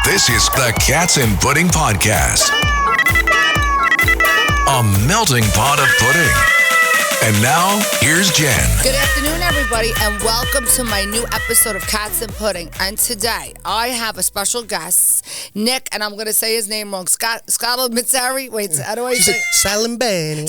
This is the Cats and Pudding Podcast. A melting pot of pudding. And now, here's Jen. Good afternoon, everybody, and welcome to my new episode of Cats and Pudding. And today, I have a special guest, Nick, and I'm going to say his name wrong, Scott Mitzari. Wait, how do I say it? Salimbani.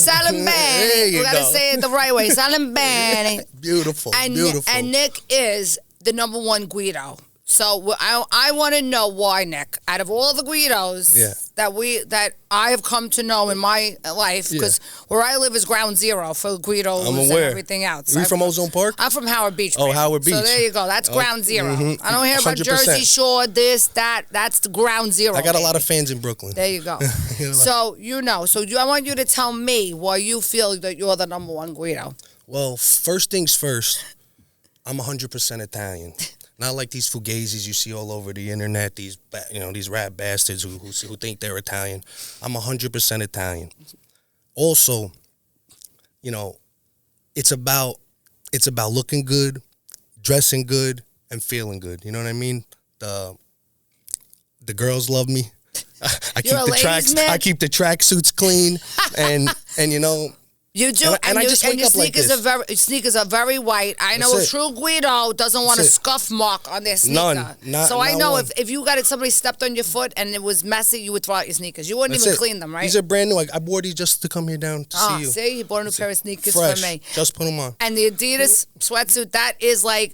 We got to say it the right way. Salimbani. Beautiful, beautiful. And Nick is the #1 Guido. So I want to know why, Nick, out of all the Guidos that I have come to know in my life, because where I live is ground zero for Guidos and everything else. Are you from Ozone Park? I'm from Howard Beach. Oh, Howard Beach. So there you go. That's ground zero. Mm-hmm. I don't hear about 100%. Jersey Shore, this, that. That's the ground zero. I got a lot of fans in Brooklyn. There you go. So, I want you to tell me why you feel that you're the #1 Guido. Well, first things first, I'm 100% Italian. Not like these fugazis you see all over the internet, these rap bastards who think they're Italian. I'm 100% Italian. Also, it's about looking good, dressing good, and feeling good. You know what I mean? The girls love me. I keep the track suits clean, and You do, and your sneakers are very white. I know a true Guido doesn't want a scuff mark on their sneaker. So I know if you got somebody stepped on your foot and it was messy, you would throw out your sneakers. You wouldn't even clean them, right? These are brand new. I wore these just to come here down to see you. See, he bought a new pair of sneakers fresh, for me. Just put them on. And the Adidas sweatsuit, that is like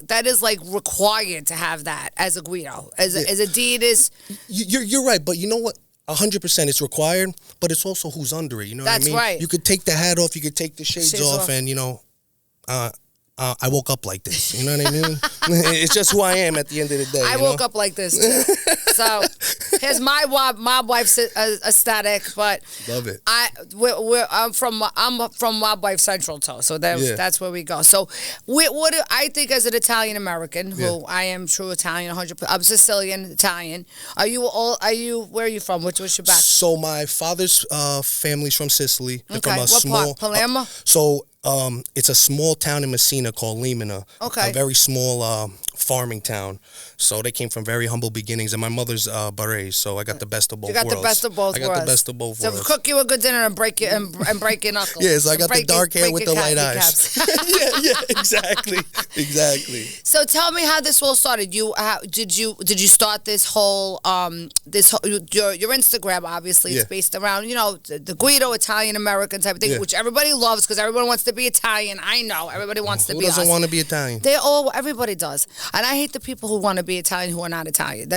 required to have that as a Guido, as Adidas. You're right, but you know what? 100% it's required, but it's also who's under it. You know what I mean? That's right. You could take the hat off, you could take the shades off, and I woke up like this. You know what I mean? It's just who I am at the end of the day. I woke up like this too. So here's my mob wife's aesthetic, but love it. I'm from Mob Wife Central too, so that's where we go. So what I think as an Italian American, who I am true Italian, 100%. I'm Sicilian Italian. Where are you from? What's your background? So my father's family's from Sicily. They're Okay, from what part? Palermo. It's a small town in Messina called Limina. Okay. A very small farming town. So they came from very humble beginnings. And my mother's Barese, so I got the best of both worlds. You got the best of both worlds. I got the best of both worlds. So cook you a good dinner and break your knuckles. Yeah, so I got the dark hair with the light eyes. yeah, exactly. So tell me how this all started. Did you start this whole your Instagram? Obviously, it's based around the Guido Italian American type of thing, which everybody loves because everyone wants to be Italian. I know everybody wants to be. Who doesn't want to be Italian? Everybody does, and I hate the people who want to be Italian who are not Italian.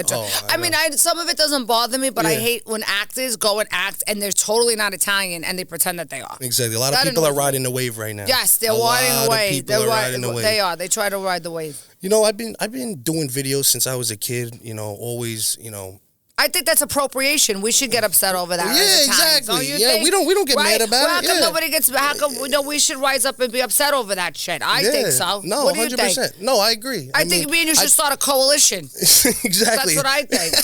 Some of it doesn't bother me, but I hate when actors go and act and they're totally not Italian and they pretend that they are. Exactly. A lot of people are riding the wave right now. Yes, they're riding the wave. People are riding the wave. They are. They try to ride the wave. I've been doing videos since I was a kid. Always. I think that's appropriation. We should get upset over that. Yeah, exactly. Think? We don't get mad about it. How come nobody gets? How come we should rise up and be upset over that shit? I think so. No, what do you 100%. Think? No, I agree. I think me and you should start a coalition. Exactly. That's what I think.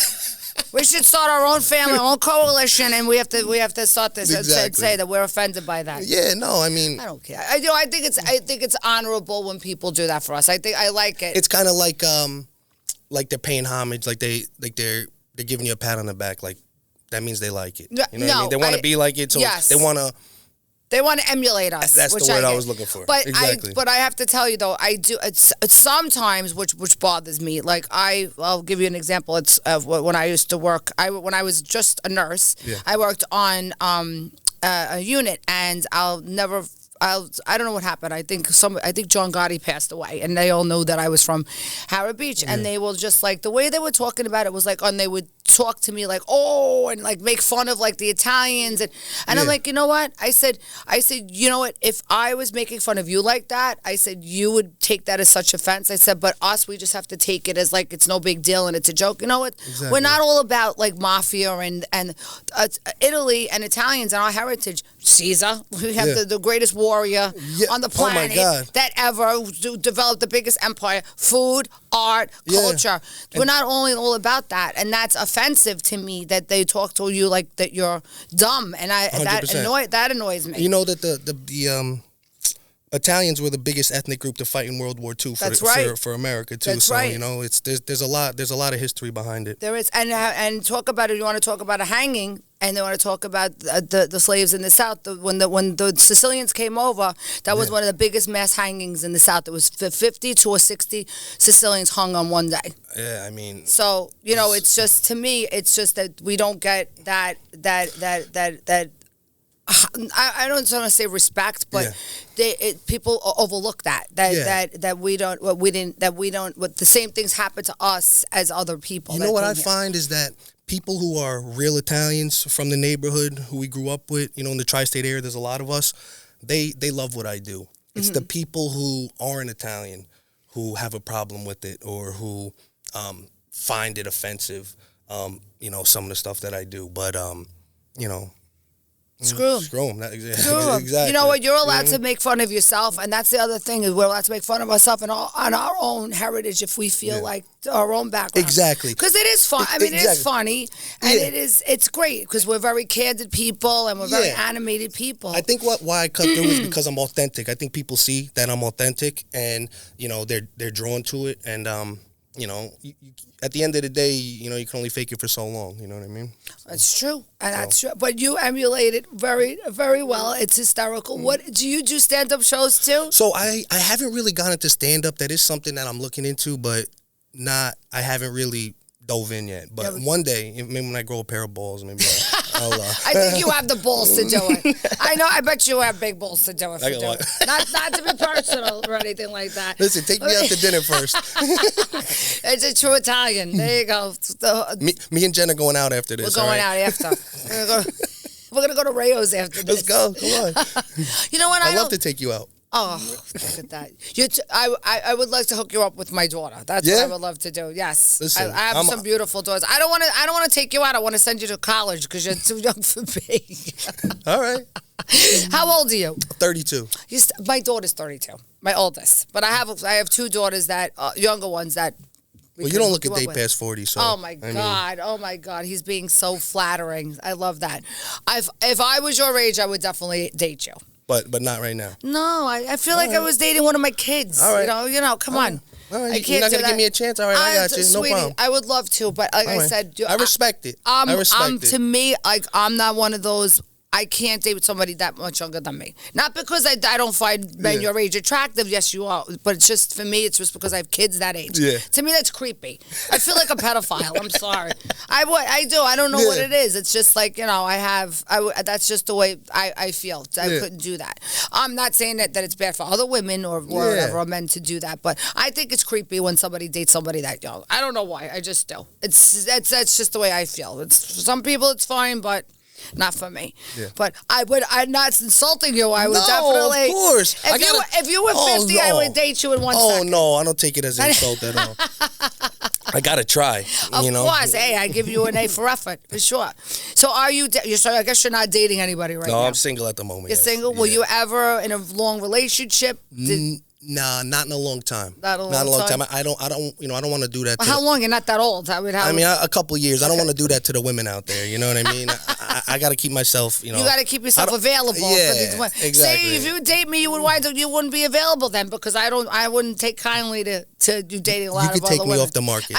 We should start our own family, our own coalition, and we have to start this and say that we're offended by that. Yeah, no, I mean, I don't care. I think it's honorable when people do that for us. I like it. It's kind of like they're paying homage, like they're giving you a pat on the back, like that means they like it. You know what I mean? They want to be like it, so they want to emulate us. That's the word I was looking for. But exactly. I have to tell you though, I do. It's sometimes which bothers me. Like I'll give you an example. It's when I used to work. When I was just a nurse, I worked on a unit, and I don't know what happened. I think John Gotti passed away, and they all knew that I was from Howard Beach, and they were just like the way they were talking about it was like, and they would talk to me like, oh, and like make fun of like the Italians, and I'm like, you know what? I said, you know what? If I was making fun of you like that, I said you would take that as such offense. I said, but us, we just have to take it as like it's no big deal and it's a joke. You know what? Exactly. We're not all about like mafia and Italy and Italians and our heritage. Caesar, we have the greatest warrior on the planet that ever developed the biggest empire. Food, art, culture. We're not only all about that, and that's offensive to me that they talk to you like that you're dumb, and that annoys me. You know that Italians were the biggest ethnic group to fight in World War II for America too. That's so right. you know, there's a lot of history behind it. There is, and talk about it. You want to talk about a hanging, and they want to talk about the slaves in the South. When the Sicilians came over, that was one of the biggest mass hangings in the South. It was 50 to 60 Sicilians hung on one day. Yeah, I mean. So you know, it's just, to me, it's just that we don't get that. I don't want to say respect, but people overlook that we don't the same things happen to us as other people. You know what I find is that people who are real Italians from the neighborhood who we grew up with, you know, in the tri-state area, there's a lot of us. They love what I do. It's the people who aren't Italian who have a problem with it or who find it offensive. You know, some of the stuff that I do, but you know. Screw them. Exactly. You know what? You're allowed to make fun of yourself, and that's the other thing, is we're allowed to make fun of ourselves on our own heritage if we feel like our own background. Exactly. Because it is fun. I mean, it is funny, and it's great because we're very candid people and we're very animated people. I think why I cut through is because I'm authentic. I think people see that I'm authentic, and you know they're drawn to it, and you know, at the end of the day, you know, you can only fake it for so long. You know what I mean? That's true, and that's true. But you emulate it very, very well. It's hysterical. What do you do? Stand-up shows too? So I haven't really gone into stand-up. That is something that I'm looking into, but I haven't really dove in yet. But one day, maybe when I grow a pair of balls, maybe I'll I think you have the balls to do it. I know. I bet you have big balls to do it. Not to be personal or anything like that. Listen, take me out to dinner first. It's a true Italian. There you go. Me and Jen are going out after this. We're going out after. We're gonna go to Rayo's after this. Let's go. Come on. You know what? I'd love to take you out. Oh, look at that! I would like to hook you up with my daughter. That's what I would love to do. Yes, listen, I have some beautiful daughters. I don't want to take you out. I want to send you to college because you're too young for me. All right. How old are you? 32. My daughter's 32. My oldest, but I have two daughters that younger ones that. Well, you don't look a day past 40, so. Oh my God! He's being so flattering. I love that. If I was your age, I would definitely date you. But not right now. No, I feel like I was dating one of my kids. All right. You know, come on. All right. You're not going to give me a chance? All right, I got you. Sweetie, no problem. I would love to, but like I said. I respect it. I respect it. To me, like, I'm not one of those. I can't date with somebody that much younger than me. Not because I don't find men your age attractive. Yes, you are. But it's just, for me, it's just because I have kids that age. Yeah. To me, that's creepy. I feel like a pedophile. I'm sorry. I do. I don't know what it is. It's just like, you know, that's just the way I feel. I couldn't do that. I'm not saying that it's bad for other women or whatever, or men to do that. But I think it's creepy when somebody dates somebody that young. I don't know why. I just do. That's just the way I feel. For some people, it's fine, but not for me. Yeah. But I'm not insulting you. I would definitely. Of course. If you were 50, I would date you in 1 second. Oh, no. I don't take it as an insult at all. I got to try. Of course. Hey, I give you an A for effort, for sure. So are you, I guess you're not dating anybody right now. No, I'm single at the moment. You're single? Yeah. Were you ever in a long relationship? Nah, not in a long time. Not a long time. I don't want to do that. Well, how long? You're not that old. I mean, a couple of years. I don't want to do that to the women out there. You know what I mean? I got to keep myself. You got to keep yourself available. Yeah, for these women. Exactly. Say if you would date me, you wouldn't be available then because I wouldn't take kindly to you dating a lot of other women. You could take me off the market.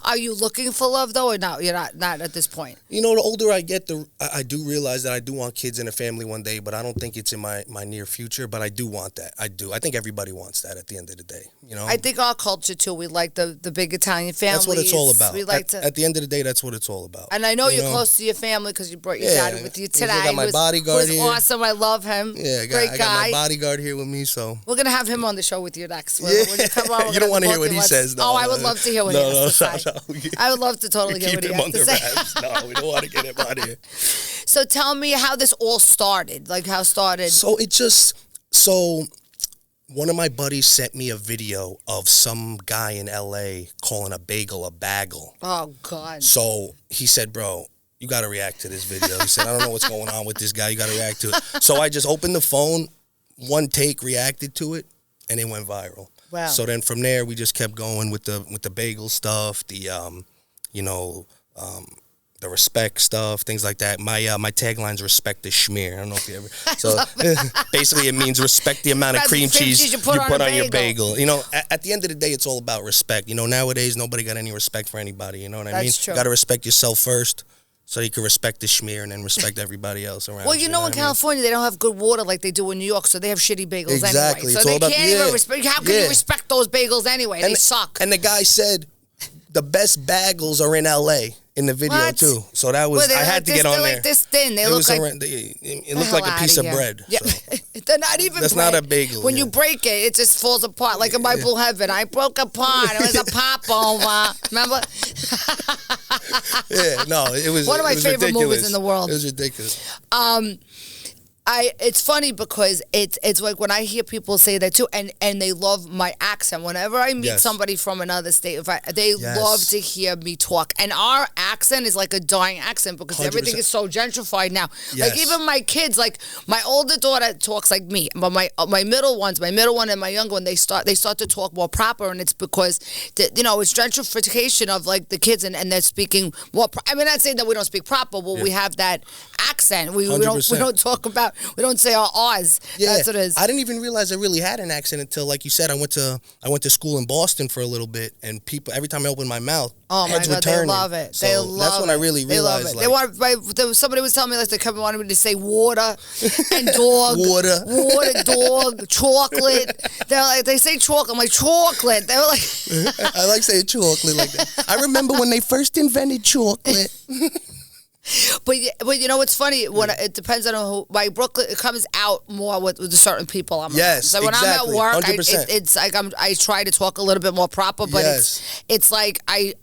Are you looking for love though, or not? You're not at this point. You know, the older I get, I do realize that I do want kids and a family one day, but I don't think it's in my near future. But I do want that. I do. I think everybody wants that at the end of the day. You know. I think our culture too. We like the big Italian families. That's what it's all about. We like at the end of the day, that's what it's all about. And I know you're close to your family because you brought your dad with you today. I got my bodyguard here. Awesome. I love him. Yeah, great guy. I got my bodyguard here with me, so we're gonna have him on the show with you next. When you come on, you don't want to hear what he says. No, I would love to hear what he has to say. I would love to totally hear what he has to say. Wraps. No, we don't want to get him out of here. So tell me how this all started. Like how started. So one of my buddies sent me a video of some guy in L.A. calling a bagel a bagel. Oh God. So he said, bro, you got to react to this video. He said, I don't know what's going on with this guy. You got to react to it. So I just opened the phone, one take, reacted to it, and it went viral. Wow. So then from there, we just kept going with the bagel stuff, the the respect stuff, things like that. My tagline's respect the schmear. I don't know if you ever. So basically, it means respect the amount of cream cheese you put on your bagel. You know, at the end of the day, it's all about respect. You know, nowadays nobody got any respect for anybody. You know what I mean? That's true. You got to respect yourself first, so you can respect the schmear and then respect everybody else around. Well, you know, in California, they don't have good water like they do in New York, so they have shitty bagels Exactly. anyway. It's So all they about- can't even respect. How can you respect those bagels anyway? They suck. And the guy said the best bagels are in L.A. in the video too. So that was I had to get on there. They're like this thin. They look like it looked like a piece of bread. Yeah. So. They're not even That's bread. not a bagel. When you break it, it just falls apart. Like in my Blue Heaven, I broke apart. It was a popover. Remember? Yeah, no, it was one of my favorite ridiculous. movies in the world. It was ridiculous. It's funny because it's like when I hear people say that too, and they love my accent. Whenever I meet somebody from another state, they love to hear me talk. And our accent is like a dying accent because 100%. everything is so gentrified now. Yes. Like even my kids, like my older daughter talks like me, but my middle one and my younger one, they start to talk more proper, and it's because it's gentrification of like the kids, and they're speaking more. I mean, not saying that we don't speak proper, but we have that accent. We don't talk about. We don't say our R's. Yeah, that's what it is. I didn't even realize I really had an accent until, like you said, I went to school in Boston for a little bit, and people every time I opened my mouth, heads were turning. They love it. So they love that's when I really realized. They love it. They want. Somebody was telling me like they wanted me to say water and dog, water, dog, chocolate. They're like they say chocolate. I'm like chocolate. They were like, I like saying chocolate like that. I remember when they first invented chocolate. But you know what's funny? When it depends on who. My Brooklyn, it comes out more with the certain people I'm around. So when I'm at work, it's like I try to talk a little bit more proper, but it's like I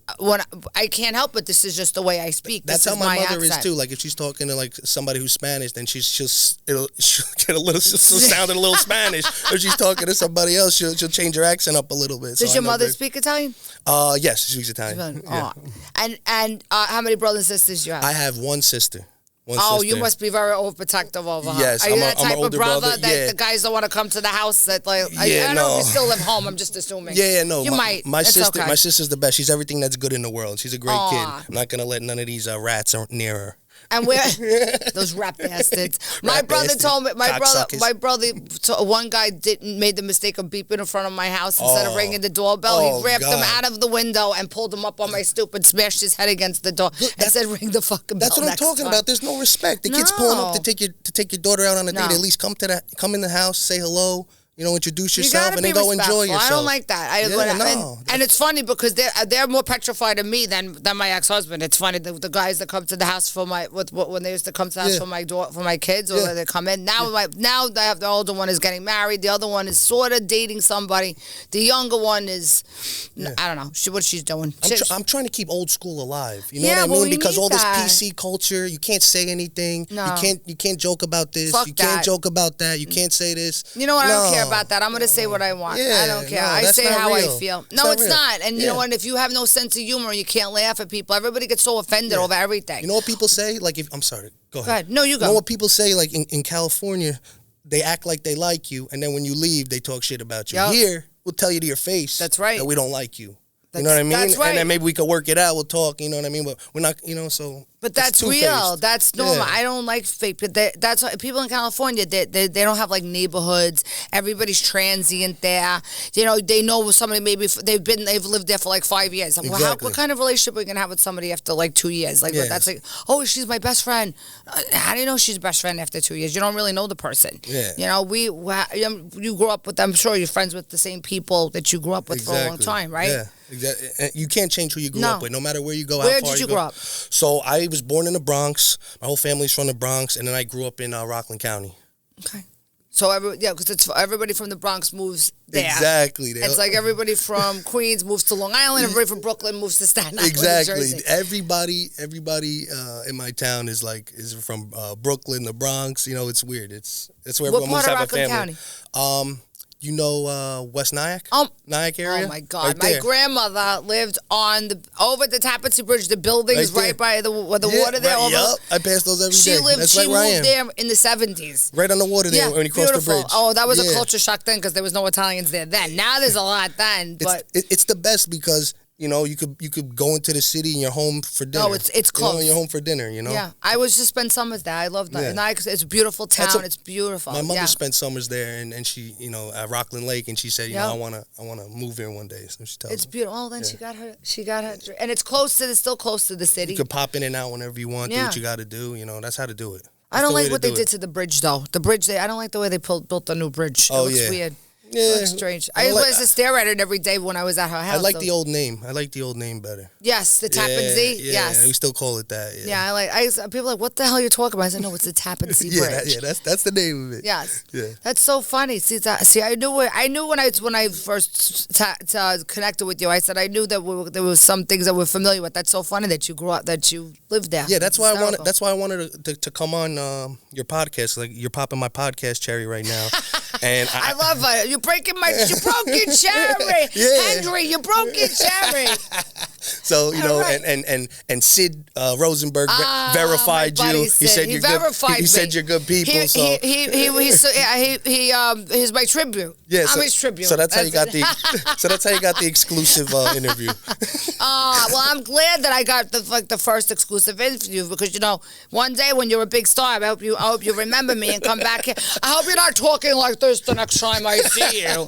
can't help it. This is just the way I speak. That's how my mother is too. Like if she's talking to like somebody who's Spanish, then she'll get a little sound a little Spanish. If she's talking to somebody else, she'll change her accent up a little bit. Does your mother speak Italian? Yes, she speaks Italian. Yeah. And how many brothers and sisters do you have? I have one sister. You must be very overprotective over her. Yes, Are you that type of brother that the guys don't want to come to the house? That like, I don't know if you still live home. I'm just assuming. No. You might. My it's sister, okay. my sister's the best. She's everything that's good in the world. She's a great kid. I'm not gonna let none of these rats near her. And we're those rap bastards. My brother told me. My brother. One guy made the mistake of beeping in front of my house instead of ringing the doorbell. He grabbed him out of the window and pulled him up on my stoop and smashed his head against the door and said, "Ring the fucking bell." That's what I'm talking about. There's no respect. The kid's pulling up to take your daughter out on a date. At least come in the house, say hello. You know, introduce yourself and then go enjoy yourself. I don't like that. And it's funny because they're more petrified of me than my ex-husband. It's funny the guys that come to the house for when they used to come to the house for my kids or they come in. Now they have the older one is getting married. The other one is sort of dating somebody. The younger one is I don't know what she's doing. I'm trying to keep old school alive. You know what I mean? Because all this PC culture, you can't say anything. No. You can't joke about this. You can't joke about that. You can't say this. You know what? I don't care about that. I'm going to say what I want. I don't care. I say how I feel. No, it's not. And you know what? If you have no sense of humor, you can't laugh at people. Everybody gets so offended over everything. You know what people say? Like, I'm sorry. Go ahead. No, you go. You know what people say? Like in California, they act like they like you, and then when you leave, they talk shit about you. Yep. Here, we'll tell you to your face. That's right. That we don't like you. You know what I mean? That's right. And then maybe we could work it out. We'll talk. You know what I mean? But we're not. So. But that's real. That's normal. Yeah. I don't like fake. But that's why people in California. They don't have like neighborhoods. Everybody's transient there. You know, they know somebody. Maybe they've lived there for like 5 years. Exactly. Well, what kind of relationship are we gonna have with somebody after like 2 years? Like that's like, oh, she's my best friend. How do you know she's your best friend after 2 years? You don't really know the person. Yeah. You know, you grew up with. I'm sure you're friends with the same people that you grew up with for a long time, right? Yeah. Exactly. And you can't change who you grew up with, no matter where you go. Where did you grow up? So I was born in the Bronx. My whole family's from the Bronx, and then I grew up in Rockland County. Okay. So because it's everybody from the Bronx moves there. Exactly. It's like everybody from Queens moves to Long Island. Everybody from Brooklyn moves to Staten Island. Exactly. Everybody in my town is from Brooklyn, the Bronx. You know, it's weird. It's where what everyone part must of have Rockland a family. County? You know West Nyack? Nyack area? Oh, my God. Right my grandmother lived over the Tapestry Bridge, the buildings right by the water there. Yup. I passed those every day. She moved there in the 70s. Right on the water there when you cross the bridge. Oh, that was a culture shock then because there was no Italians there then. Now there's a lot then. It's the best because You know, you could go into the city and you're home for dinner. No, it's close. And you're home for dinner, you know? Yeah, I was just spend summers there. I love that. Yeah. It's a beautiful town. It's beautiful. My mother spent summers there, and she, you know, at Rockland Lake, and she said, you know, I wanna move here one day. So she tells me. It's beautiful. Oh, then she got her, and it's still close to the city. You could pop in and out whenever you want. Do what you got to do. You know, that's how to do it. I don't like what they did to the bridge, though. The bridge, I don't like the way they built the new bridge. It looks weird. Yeah, it looks strange. I used to stare at it every day when I was at her house. I like the old name. I like the old name better. Yes, the Tappan Zee. Yeah, yes, we still call it that. Yeah, people are like, what the hell are you talking about? I said, no, it's the Tappan Zee Bridge. That's the name of it. Yes. Yeah. That's so funny. See, I knew when I first connected with you. I said I knew that there was some things that we're familiar with. That's so funny that you grew up, that you lived there. Yeah, that's why I wanted to come on your podcast. Like, you're popping my podcast cherry right now. And I love it. You broke your cherry. Henry, you broke your cherry. So, you know, and Sid Rosenberg verified you. Sid. He said you're good. He said you're good people. He's my tribute. Yeah, I'm his tribute. So that's how you got the exclusive interview. Well, I'm glad that I got the first exclusive interview, because, you know, one day when you're a big star, I hope you remember me and come back here. I hope you're not talking like this the next time I see you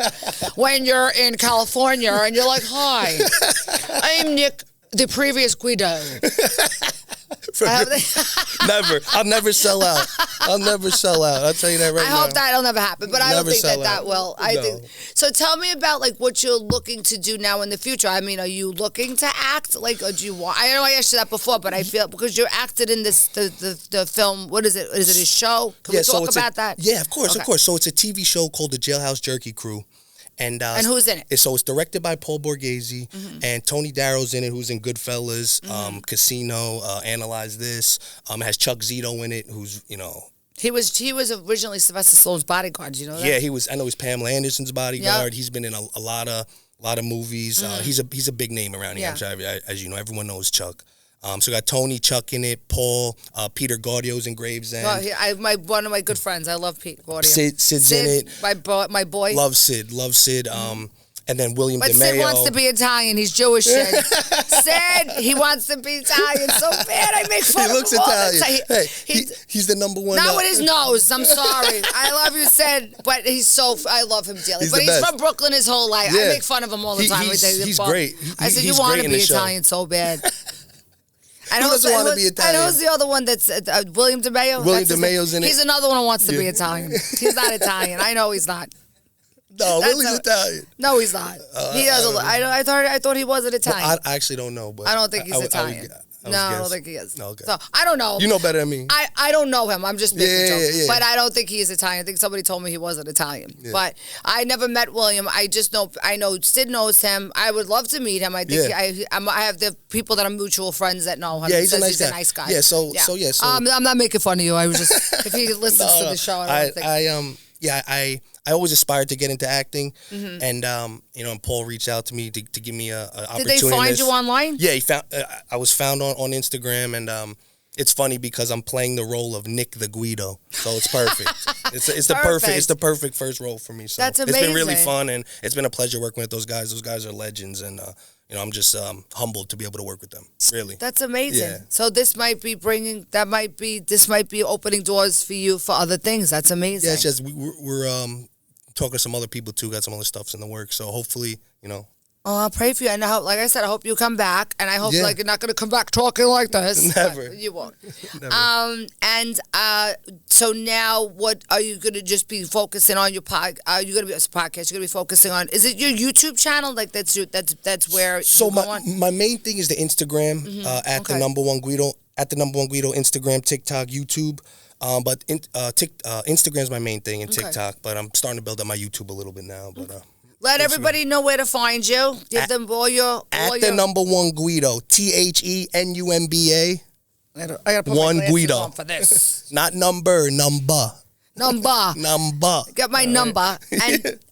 when you're in California and you're like, hi, I'm Nick, the previous Guido. Never. I'll never sell out. I'll tell you that right now. I hope that'll never happen, but I don't think that will. No. So tell me about, like, what you're looking to do now in the future. I mean, are you looking to act? Like, or do you want? I know I asked you that before, but I feel because you acted in the film. What is it? Is it a show? Can we talk about that? Yeah, of course. So it's a TV show called The Jailhouse Jerky Crew. And who's in it? So it's directed by Paul Borghese, and Tony Darrow's in it, who's in Goodfellas, Casino, Analyze This. It has Chuck Zito in it, who's, you know. He was originally Sylvester Stallone's bodyguard. You know that? Yeah, he was. I know he's Pamela Anderson's bodyguard. Yep. He's been in a lot of movies. He's a big name around here. Yeah. As you know, everyone knows Chuck. So we got Tony, Chuck in it, Paul, Peter Gaudio's in Gravesend. One of my good friends. I love Pete Gaudio. Sid's in it. My boy. Love Sid. And then William DeMeo. Sid wants to be Italian. He's Jewish. Sid, he wants to be Italian so bad. I make fun of him. He looks Italian. He's the number one. Not with his nose. I'm sorry. I love you, Sid, but I love him dearly. But he's from Brooklyn his whole life. I make fun of him all the time. He's great. I said, you want to be Italian so bad. Who doesn't want to be Italian? And who's the other one that's William DeMeo? William DeMeo's in it. He's another one who wants to be Italian. He's not Italian. I know he's not. No, Willie's Italian. No, he's not. He does. I thought he was an Italian. Well, I actually don't know, but I don't think he's Italian. I don't think he is. No, okay. So I don't know. You know better than me. I don't know him. I'm just making jokes. Yeah. But I don't think he is Italian. I think somebody told me he wasn't Italian. Yeah. But I never met William. I know Sid knows him. I would love to meet him. I think I have the people that are mutual friends that know him. Yeah, he's a nice guy. Yeah, so I'm not making fun of you. I was just, if he listens to the show, I always aspired to get into acting, and you know, and Paul reached out to me to give me a opportunity. Did they find you online? Yeah, I was found on Instagram, and it's funny because I'm playing the role of Nick the Guido, so it's perfect. It's the perfect first role for me. So that's amazing. It's been really fun, and it's been a pleasure working with those guys. Those guys are legends, and you know, I'm just humbled to be able to work with them. Really, that's amazing. Yeah. So this might be opening doors for you for other things. That's amazing. Yeah, it's just we're talking to some other people too. Got some other stuffs in the works, so hopefully, you know. Oh, I'll pray for you. And I hope, like I said, I hope you come back. And I hope you're not going to come back talking like this. Never. You won't. Never. So now, what are you going to just be focusing on your podcast? Are you going to be a podcast? You're going to be focusing on? Is it your YouTube channel? Like that's where. So my main thing is the Instagram at TheNumba1 Guido, at TheNumba1 Guido, Instagram, TikTok, YouTube. But Instagram's my main thing, and TikTok. But I'm starting to build up my YouTube a little bit now. But let everybody know where to find you. Give them all your TheNumba1 Guido, TheNumba. I gotta put one my Guido on for this. Not number. Number. Get my number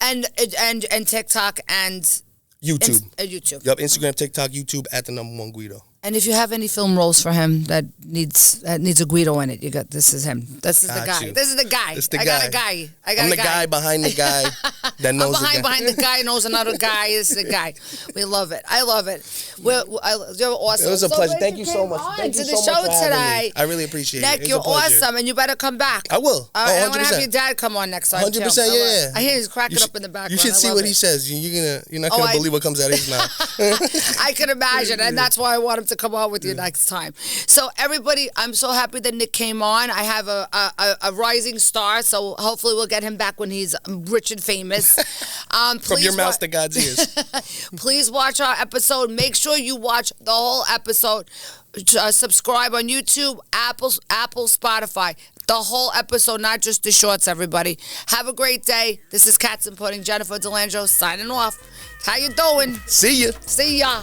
and TikTok and YouTube. YouTube. Yep, Instagram, TikTok, YouTube at TheNumba1 Guido. And if you have any film roles for him that needs a Guido in it, this is him. This is the guy. you. This is the guy. I got a guy. I'm the guy behind the guy that knows the guy. Behind the guy knows another guy. This is the guy. We love it. I love it. You're awesome. It was a pleasure. Thank you so much. Thank you so much for having me. I really appreciate it. Nick, you're awesome, and you better come back. I will. I want to have your dad come on next time. 100%. Yeah. I hear he's cracking up in the background. You should see what he says. You're not gonna believe what comes out of his mouth. I can imagine, and that's why I want him to come on with you next time. So everybody, I'm so happy that Nick came on. I have a rising star, so hopefully we'll get him back when he's rich and famous. From your mouth to God's ears. Please watch our episode. Make sure you watch the whole episode. Subscribe on YouTube, Apple, Spotify. The whole episode, not just the shorts, everybody. Have a great day. This is Cats and Pudding. Jennifer Delangelo signing off. How you doing? See ya. See ya.